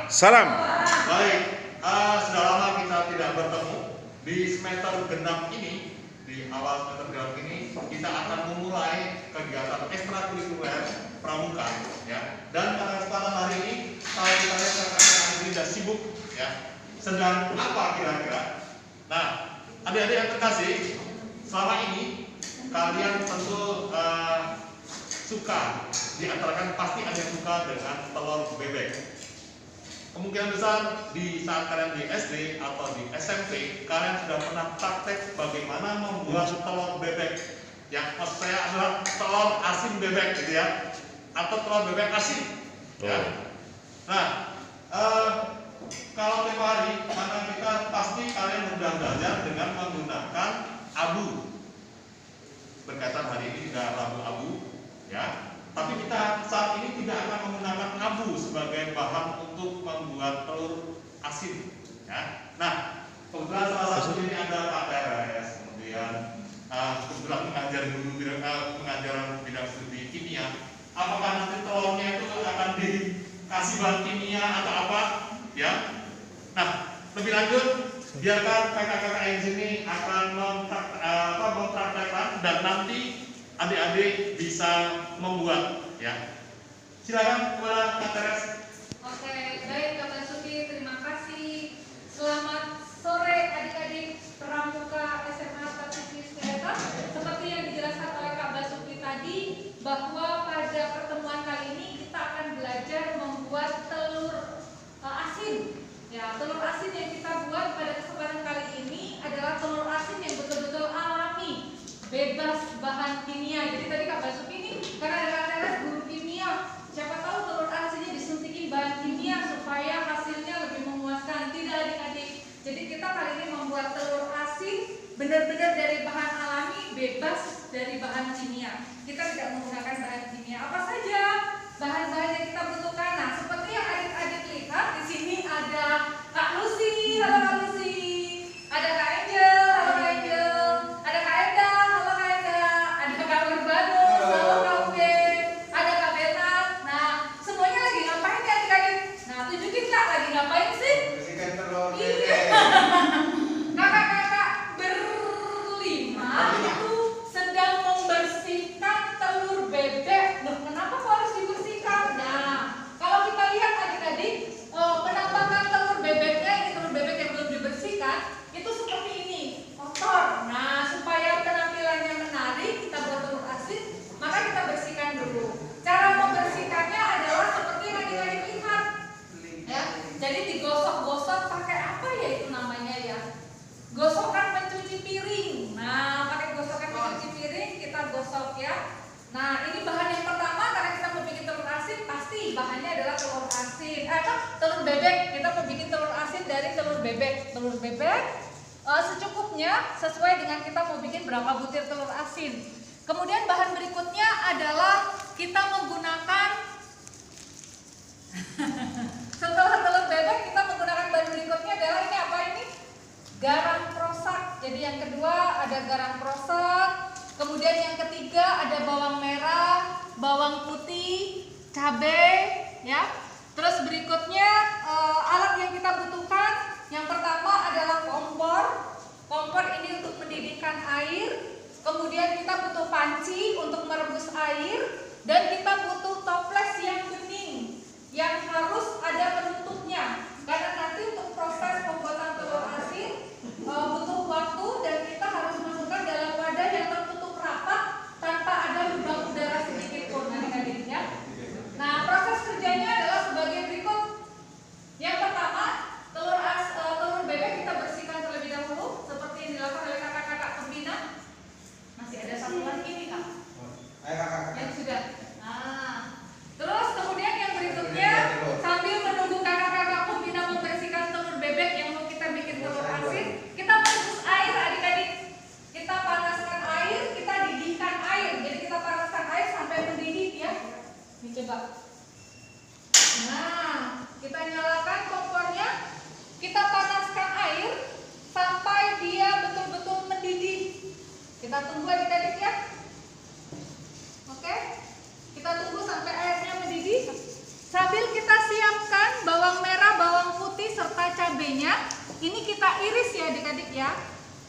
Salam. Baik, sudah lama kita tidak bertemu. Di semester genap ini, di awal semester genap ini, kita akan memulai kegiatan ekstrakurikuler pramuka, ya. Dan pada kesempatan hari ini, kalau kita lihat rekan-rekan ini sudah sibuk, ya. Sedang apa kira-kira? Nah, adik-adik yang terkasih, selama ini kalian tentu suka, diantarakan pasti ada yang suka dengan telur bebek. Kemungkinan besar di saat kalian di SD atau di SMP, kalian sudah pernah praktek bagaimana membuat telur bebek. Yang maksud saya adalah telur asin bebek, gitu ya, atau telur bebek asin. Ya. Nah, kalau tempo hari, maka kita pasti kalian sudah belajar dengan menggunakan abu. Berkaitan hari ini sudah Rabu abu, ya. Tapi kita saat ini tidak akan menggunakan abu sebagai bahan untuk membuat telur asin, ya. Nah, kebetulan salah satu ini ada Pak Teres, kemudian kebetulan pengajaran bidang studi kimia. Apakah nanti telurnya itu akan dikasih bahan kimia atau apa, ya? Nah, lebih lanjut, biarkan kakak-kakak yang sini akan mempraktekkan dan nanti adik-adik bisa membuat, ya. Silakan kepada Kak Teres. Oke, baik Kak Basuki, terima kasih. Selamat sore adik-adik pramuka SMA Statistik Keleta. Seperti yang dijelaskan oleh Kak Basuki tadi, bahwa pada pertemuan kali ini kita akan belajar membuat telur asin. Ya, telur asin yang kita buat pada kesempatan kali ini adalah telur asin yang betul-betul alami, bebas bahan kimia. Jadi tadi Kak Basuki ini karena ada Kak Teres guru kimia, siapa tahu telur asinnya disuntikin bahan kimia supaya hasilnya lebih memuaskan. Tidak adik-adik. Jadi kita kali ini membuat telur asin benar-benar dari bahan alami, bebas dari bahan kimia. Kita tidak menggunakan bahan kimia. Apa saja bahan-bahan yang kita butuhkan? Nah, seperti yang adik-adik lihat di sini ada Kak Lucy, halo Kak Lucy. Ada Kak Angel, halo Kak Angel. Ada Kak Enda, halo Kak Enda. Ada Kak Urbanus, halo Kak Uge. Ada Kak Bernard. Nah, semuanya lagi ngapain ya adik-adik? Nah, tunjukin Kak, lagi ngapain sih? Bersihkan telur Iya. bebek. Kakak-kakak berlima itu sedang membersihkan telur bebek. Loh, kenapa kok harus dibersihkan? Nah, kalau kita lihat adik-adik, penampakan telur bebeknya, ini telur bebek yang belum dibersihkan, itu seperti ini, kotor. Nah, supaya penampilannya menarik, kita buat telur asin, maka kita bersihkan dulu. Cara membersihkannya adalah seperti yang adik-adik lihat, ya. Jadi digosok-gosok pakai apa ya itu namanya ya? Gosokan pencuci piring. Nah, pakai gosokan pencuci piring kita gosok ya. Nah, ini bahan yang pertama karena kita mau bikin telur asin, pasti bahannya adalah telur asin. Telur bebek. Kita mau bikin telur asin dari telur bebek. Telur bebek secukupnya sesuai dengan kita mau bikin berapa butir telur asin. Kemudian bahan berikutnya adalah kita menggunakan setelah telur bebek kita menggunakan bahan berikutnya adalah ini apa ini? Garam perosak. Jadi yang kedua ada garam perosak. Kemudian yang ketiga ada bawang merah, bawang putih, cabai, ya. Terus berikutnya alat yang kita butuhkan yang pertama adalah kompor. Kompor ini untuk mendidihkan air. Kemudian kita butuh panci untuk merebus air dan kita butuh toples yang bening yang harus ada penutupnya. Karena nanti untuk proses pembuatan telur asin butuh waktu dan kita harus masukkan dalam wadah yang tertutup rapat tanpa ada lubang udara sedikit pun adik-adik ya. Nah, proses kerjanya adalah sebagai berikut. Yang pertama, telur bebek kita bersihkan terlebih dahulu seperti yang dilakukan oleh kakak-kakak pembina. Masih ada satu lagi nih Kak. Ayo kakak. Yang sudah. Nah, terus kemudian yang berikutnya sambil menunggu kakak-kakak pembina membersihkan telur bebek yang mau kita bikin telur asin, kita merebus air adik-adik. Kita panaskan air, kita didihkan air. Jadi kita panaskan air sampai mendidih ya. Ini coba. Nah, kita nyalakan kompornya. Kita panaskan air sampai dia betul-betul mendidih. Kita tunggu adik-adik ya. Oke? Kita tunggu sampai airnya mendidih. Sambil kita siapkan bawang merah, cabenya ini kita iris ya adik-adik ya.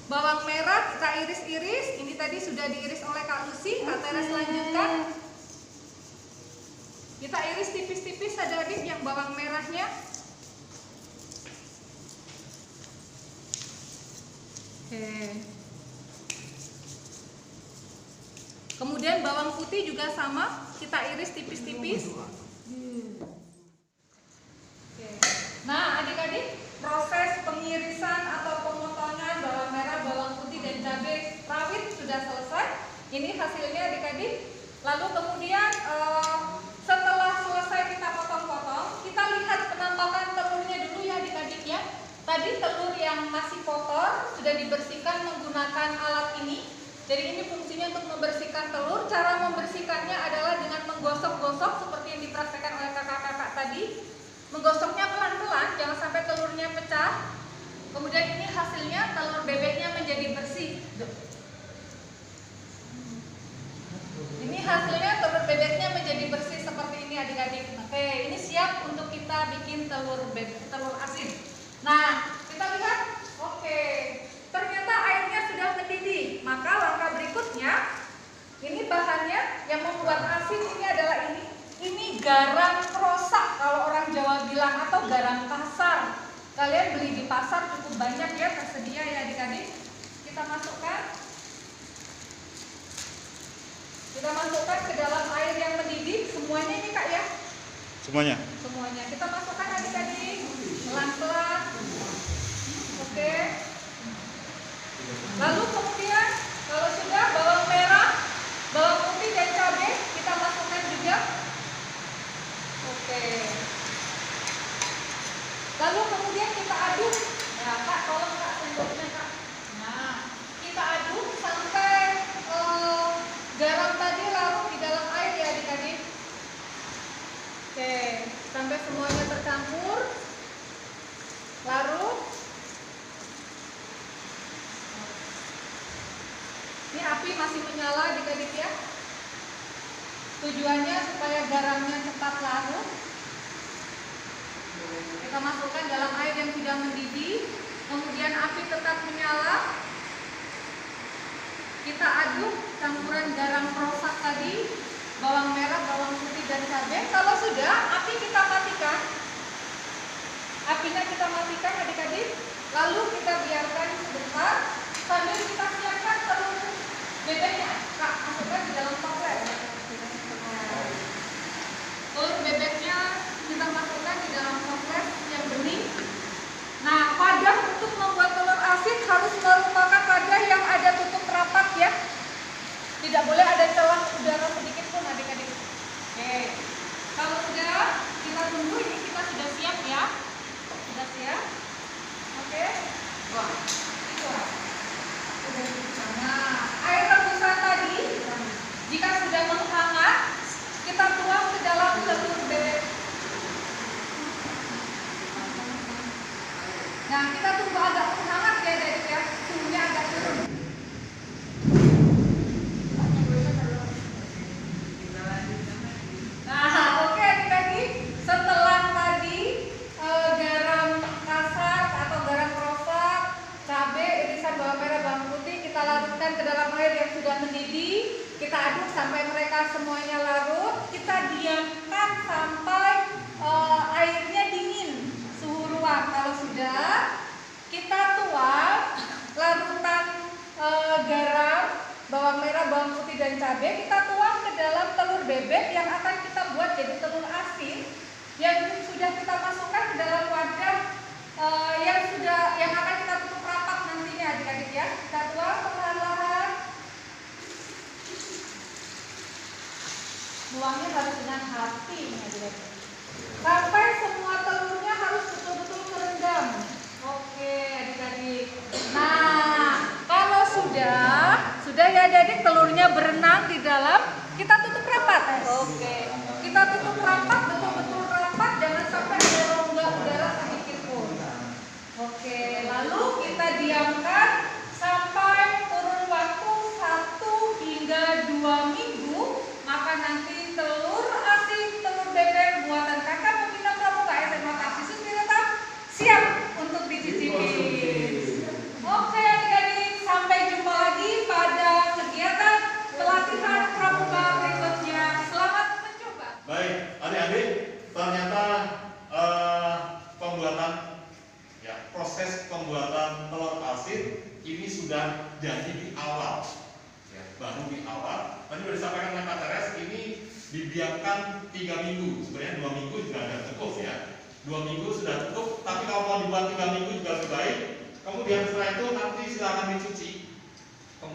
Bawang merah kita iris-iris. Ini tadi sudah diiris oleh Kak Lucy. Kak Teres lanjutkan. Kita iris tipis-tipis adik-adik yang bawang merahnya. Oke. Kemudian bawang putih juga sama, kita iris tipis-tipis. Nah, adik-adik, proses pengirisan atau pemotongan bawang merah, bawang putih, dan cabai rawit sudah selesai. Ini hasilnya adik-adik. Lalu kemudian setelah selesai kita potong-potong, kita lihat penampakan telurnya dulu ya adik-adik ya. Tadi telur yang masih kotor sudah dibersihkan menggunakan alat ini. Jadi ini fungsinya untuk membersihkan telur. Cara membersihkannya adalah dengan menggosok-gosok seperti yang dipraktekkan oleh kakak-kakak tadi. Menggosoknya pelan-pelan, jangan sampai telurnya pecah. Kemudian ini hasilnya telur bebeknya menjadi bersih. Ini hasilnya telur bebeknya menjadi bersih seperti ini adik-adik. Oke, ini siap untuk kita bikin telur asin. Nah, kita lihat. Oke, ternyata airnya sudah mendidih. Maka langkah berikutnya, ini bahannya yang membuat asin ini adalah ini. Ini garam krosak kalau orang Jawa bilang, atau garam kasar. Kalian beli di pasar cukup banyak ya, tersedia ya adik-adik. Kita masukkan ke dalam air yang mendidih. Semuanya ini Kak ya? Semuanya. Semuanya. Kita masukkan adik-adik pelan-pelan. Oke. Lalu kemudian kalau sudah bawang merah, bawang putih dan cabai kita masukkan juga. Oke. Lalu kemudian kita aduk. Ya Kak, tolong Kak sendoknya Kak. Nah, kita aduk sampai garam tadi larut di dalam air ya adik-adik. Oke, sampai semuanya tercampur. Larut. Ini api masih menyala adik-adik ya. Tujuannya supaya garamnya cepat larut. Kita masukkan dalam air yang sudah mendidih. Kemudian api tetap menyala. Kita aduk campuran garam krosak tadi, bawang merah, bawang putih, dan cabai. Kalau sudah, api kita matikan. Apinya kita matikan adik-adik. Lalu kita biarkan sebentar sambil kita siapkan telur bebeknya. Kak, masukkan di dalam toples. Telur bebeknya kita masukkan di dalam toples yang bening. Nah, wadah untuk membuat telur asin harus merupakan wadah yang ada tutup rapat ya. Tidak boleh ada celah udara sedikit pun adik-adik. Oke. Kalau sudah, kita tunggu. Ini kita sudah siap ya. Sudah siap. Oke. Wah, itu lah. Nah, air rebusan tadi jika sudah menghangat, kita tuang ke dalam telur bebek. Nah, kita tunggu agak menghangat ya adik ya. Suhunya agak turun. Nah, oke adik-adik. Setelah tadi garam kasar atau garam krosak, cabai, irisan bawang merah, bawang putih kita larutkan ke dalam air yang sudah mendidih. Kita aduk sampai mereka semuanya larut. Kita diamkan sampai airnya dingin, suhu ruang. Kalau sudah, kita tuang larutan garam, bawang merah, bawang putih, dan cabai. Kita tuang ke dalam telur bebek yang akan kita buat jadi telur asin, yang sudah kita masukkan ke dalam wadah yang akan kita tutup rapat nantinya adik-adik ya. Kita tuang perlahan-lahan. Tuangnya harus dengan hati adik-adik. Sampai semua telurnya harus betul-betul terendam. Oke adik-adik. Nah, kalau sudah ya adik-adik, telurnya berenang di dalam, kita tutup rapat. Oke. Kita tutup rapat, betul-betul rapat, jangan sampai ada rongga udara sedikit pun. Oke, lalu kita diamkan sampai kurun waktu 1 hingga 2 minggu. Maka nanti telur asin, telur bebek buatan kakak pembina pramuka SMA Tarsius Tirta siap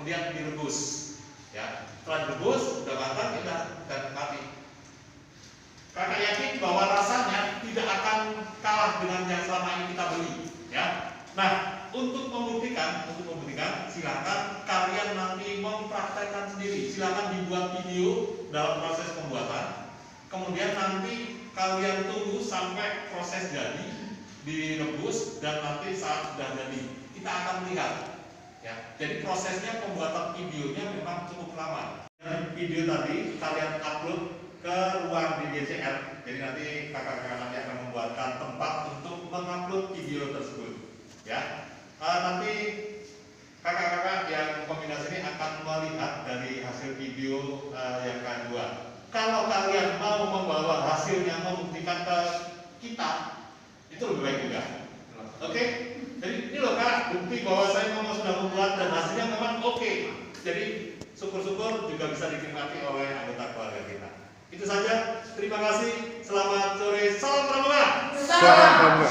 kemudian direbus. Ya, setelah direbus sudah matang, ya dan mati. Kakak yakin bahwa rasanya tidak akan kalah dengan yang selama ini kita beli. Ya, nah untuk membuktikan, silakan kalian nanti mempraktekkan sendiri. Silakan dibuat video dalam proses pembuatan. Kemudian nanti kalian tunggu sampai proses jadi, direbus, dan nanti saat sudah jadi kita akan melihat. Ya, jadi prosesnya pembuatan videonya memang cukup lama. Dan video tadi kalian upload ke ruang di DCR. Jadi nanti kakak-kakak nanti akan membuatkan tempat untuk mengupload video tersebut. Ya, nanti kakak-kakak yang kombinasi ini akan melihat dari hasil video yang kalian buat. Kalau kalian mau membawa hasilnya membuktikan ke kita, itu lebih baik juga. Oke? Jadi ini loh Kak, bukti bahwa saya memang sudah membuat dan hasilnya memang oke. Jadi syukur-syukur juga bisa dinikmati oleh anggota keluarga kita. Itu saja. Terima kasih. Selamat sore. Salam pramuka. Salam pramuka.